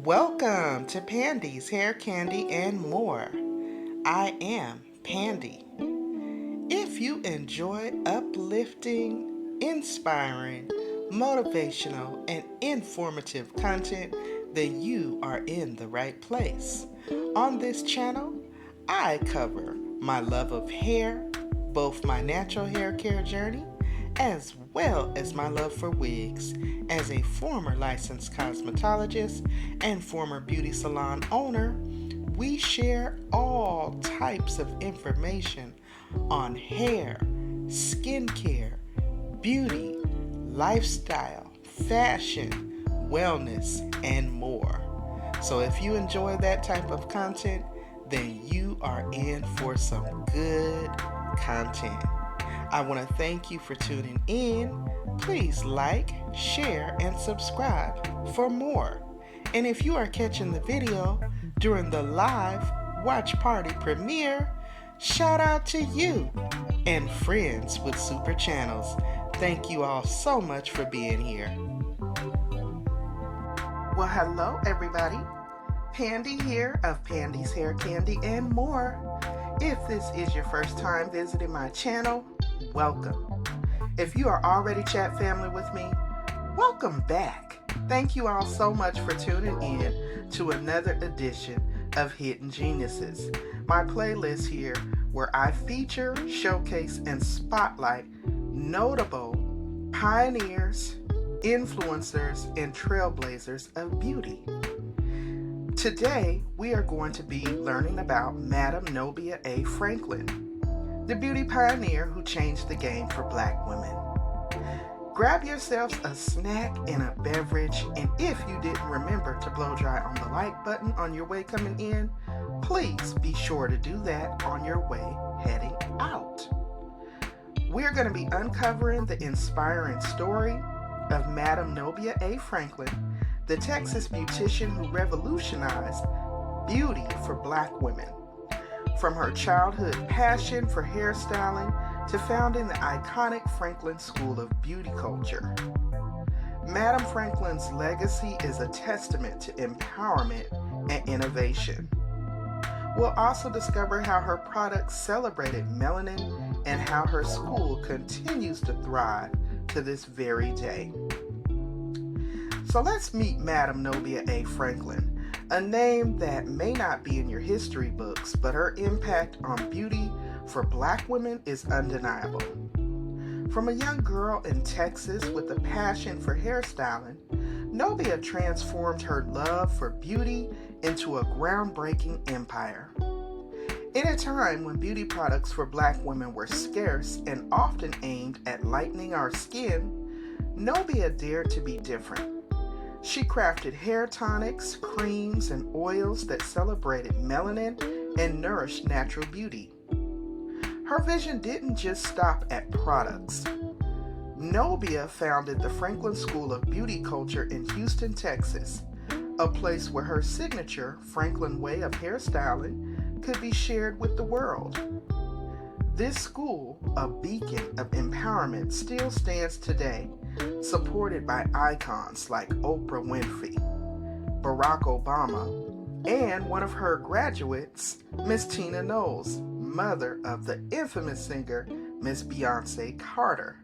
Welcome to Pandy's Hair Candy and More. I am Pandy. If you enjoy uplifting, inspiring, motivational, and informative content, then you are in the right place. On this channel, I cover my love of hair, both my natural hair care journey, as well as my love for wigs. As a former licensed cosmetologist and former beauty salon owner, we share all types of information on hair, skincare, beauty, lifestyle, fashion, wellness, and more. So if you enjoy that type of content, then you are in for some good content. I want to thank you for tuning in. Please like, share, and subscribe for more. And if you are catching the video during the live watch party premiere, shout out to you and friends with super channels. Thank you all so much for being here. Well, hello everybody. Pandy here of Pandy's Hair Candy and More. If this is your first time visiting my channel, welcome. If you are already chat family with me, welcome back. Thank you all so much for tuning in to another edition of Hidden Geniuses, my playlist here where I feature, showcase, and spotlight notable pioneers, influencers, and trailblazers of beauty. Today, we are going to be learning about Madame Nobia A. Franklin, the beauty pioneer who changed the game for Black women. Grab yourselves a snack and a beverage, and if you didn't remember to blow dry on the like button on your way coming in, please be sure to do that on your way heading out. We're going to be uncovering the inspiring story of Madame Nobia A. Franklin, the Texas beautician who revolutionized beauty for Black women. From her childhood passion for hairstyling to founding the iconic Franklin School of Beauty Culture. Madame Franklin's legacy is a testament to empowerment and innovation. We'll also discover how her products celebrated melanin and how her school continues to thrive to this very day. So let's meet Madame Nobia A. Franklin, a name that may not be in your history books, but her impact on beauty for Black women is undeniable. From a young girl in Texas with a passion for hairstyling, Nobia transformed her love for beauty into a groundbreaking empire. In a time when beauty products for Black women were scarce and often aimed at lightening our skin, Nobia dared to be different. She crafted hair tonics, creams, and oils that celebrated melanin and nourished natural beauty. Her vision didn't just stop at products. Nobia founded the Franklin School of Beauty Culture in Houston, Texas, a place where her signature Franklin way of hairstyling could be shared with the world. This school, a beacon of empowerment, still stands today, supported by icons like Oprah Winfrey, Barack Obama, and one of her graduates, Miss Tina Knowles, mother of the infamous singer Miss Beyonce Carter.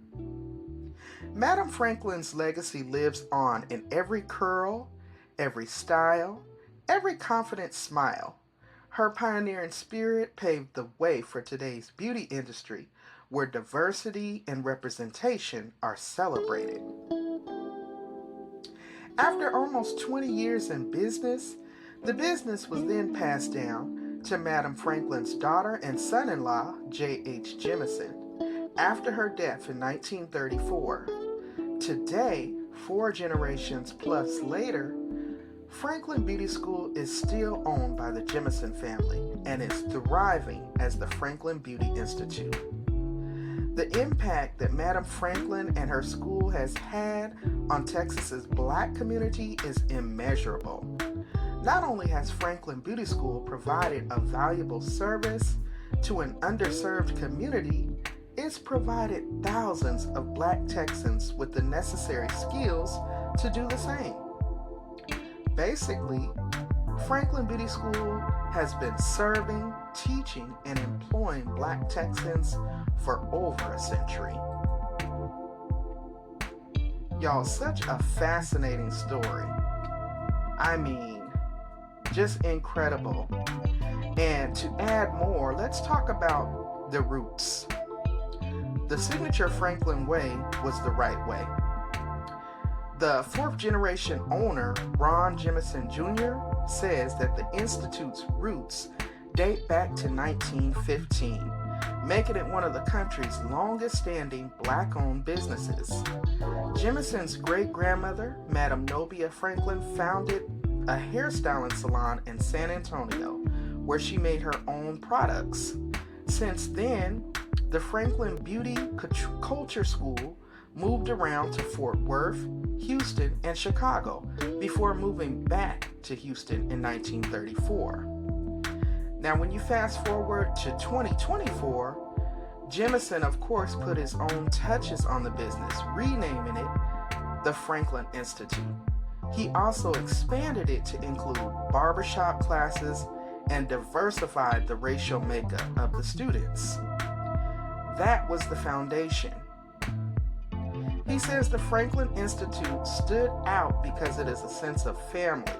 Madame Franklin's legacy lives on in every curl, every style, every confident smile. Her pioneering spirit paved the way for today's beauty industry, where diversity and representation are celebrated. After almost 20 years in business, the business was then passed down to Madame Franklin's daughter and son-in-law, J.H. Jemison, after her death in 1934. Today, 4 generations plus later, Franklin Beauty School is still owned by the Jemison family and is thriving as the Franklin Beauty Institute. The impact that Madame Franklin and her school has had on Texas's Black community is immeasurable. Not only has Franklin Beauty School provided a valuable service to an underserved community, it's provided thousands of Black Texans with the necessary skills to do the same. Basically, Franklin Beauty School has been serving, teaching, and employing Black Texans for over a century. Y'all, such a fascinating story. I mean, just incredible. And to add more, let's talk about the roots. The signature Franklin way was the right way. The 4th generation owner, Ron Jemison Jr., says that the Institute's roots date back to 1915, making it one of the country's longest-standing Black-owned businesses. Jemison's great-grandmother, Madame Nobia Franklin, founded a hairstyling salon in San Antonio, where she made her own products. Since then, the Franklin Beauty Culture School moved around to Fort Worth, Houston, and Chicago before moving back to Houston in 1934. Now, when you fast forward to 2024, Jemison, of course, put his own touches on the business, renaming it the Franklin Institute. He also expanded it to include barbershop classes and diversified the racial makeup of the students. That was the foundation. He says the Franklin Institute stood out because it is a sense of family,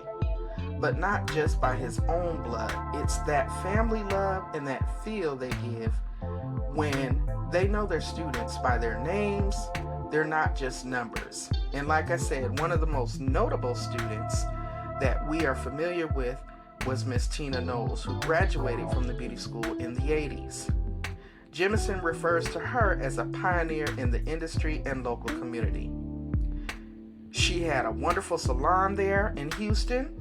but not just by his own blood. It's that family love and that feel they give when they know their students by their names. They're not just numbers. And like I said, one of the most notable students that we are familiar with was Miss Tina Knowles, who graduated from the beauty school in the 80s. Jemison refers to her as a pioneer in the industry and local community. She had a wonderful salon there in Houston,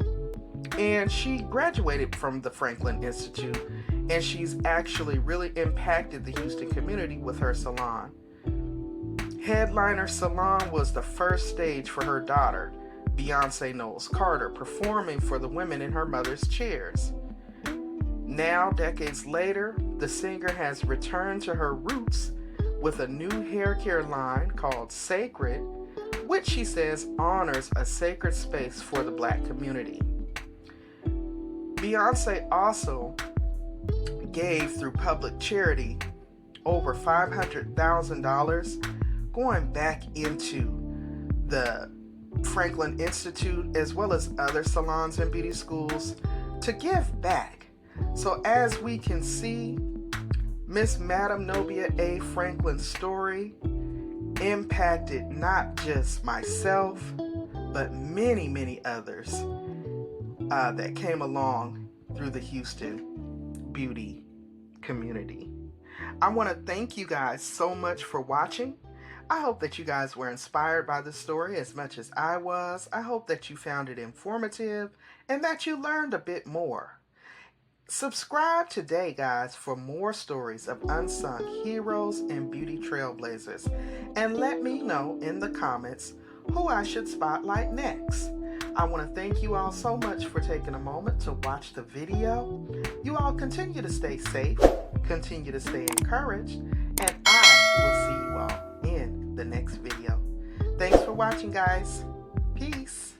and she graduated from the Franklin Institute, and she's actually really impacted the Houston community with her salon. Headliner Salon was the first stage for her daughter, Beyonce Knowles Carter, performing for the women in her mother's chairs. Now, decades later, the singer has returned to her roots with a new hair care line called Sacred, which she says honors a sacred space for the Black community. Beyonce also gave through public charity over $500,000 going back into the Franklin Institute as well as other salons and beauty schools to give back. So as we can see, Miss Madame Nobia A. Franklin's story impacted not just myself, but many, many others that came along through the Houston beauty community. I want to thank you guys so much for watching. I hope that you guys were inspired by the story as much as I was. I hope that you found it informative and that you learned a bit more. Subscribe today, guys, for more stories of unsung heroes and beauty trailblazers. And let me know in the comments who I should spotlight next. I want to thank you all so much for taking a moment to watch the video. You all continue to stay safe, continue to stay encouraged, and I will see you all in the next video. Thanks for watching, guys. Peace.